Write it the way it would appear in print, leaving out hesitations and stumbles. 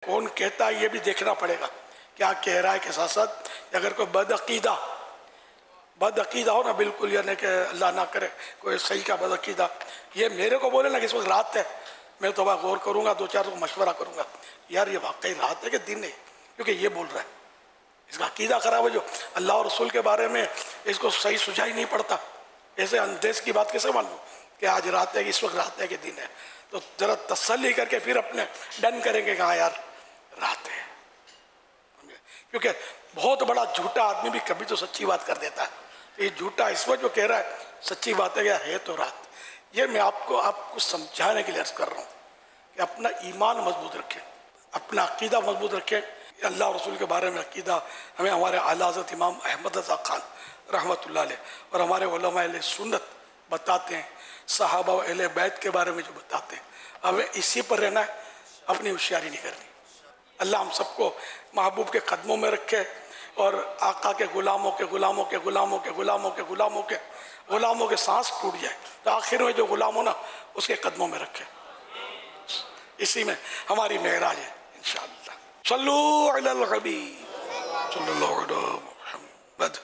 کون کہتا ہے یہ بھی دیکھنا پڑے گا کیا کہہ رہا ہے کے ساتھ ساتھ. اگر کوئی بد عقیدہ ہو نا بالکل، یعنی کہ اللہ نہ کرے کوئی صحیح کا بد عقیدہ، یہ میرے کو بولے نا کہ اس وقت رات ہے، میں تو غور کروں گا، دو چار کو مشورہ کروں گا، یار یہ واقعی رات ہے کہ دن ہے، کیونکہ یہ بول رہا ہے، اس کا عقیدہ خراب ہے. جو اللہ اور رسول کے بارے میں اس کو صحیح سجھائی نہیں پڑتا، ایسے اندیش کی بات کیسے معلوم کہ آج رات ہے کہ اس وقت رات ہے کہ دن ہے. تو ذرا تسلی کر کے پھر اپنے ڈن کریں گے کہ ہاں یار رات ہے. کیونکہ بہت بڑا جھوٹا آدمی بھی کبھی تو سچی بات کر دیتا ہے. یہ جھوٹا اس وقت جو کہہ رہا ہے سچی بات ہے تو رات. یہ میں آپ کو سمجھانے کے لیے عرض کر رہا ہوں کہ اپنا ایمان مضبوط رکھیں، اپنا عقیدہ مضبوط رکھیں. اللہ اور رسول کے بارے میں عقیدہ ہمیں ہمارے اعلیٰ حضرت امام احمد رضا خان رحمۃ اللہ علیہ اور ہمارے علماء اہل سنت بتاتے ہیں، صحابہ و اہل بیت کے بارے میں جو بتاتے ہیں، ہمیں اسی پر رہنا ہے، اپنی ہوشیاری نہیں کرنی. اللہ ہم سب کو محبوب کے قدموں میں رکھے اور آقا کے غلاموں کے غلاموں کے غلاموں کے غلاموں کے غلاموں کے غلاموں کے سانس ٹوٹ جائے تو آخر میں جو غلام ہو نا اس کے قدموں میں رکھے. اسی میں ہماری معراج ہے انشاءاللہ. صلو علی الحبیب صلی اللہ علیہ محمد.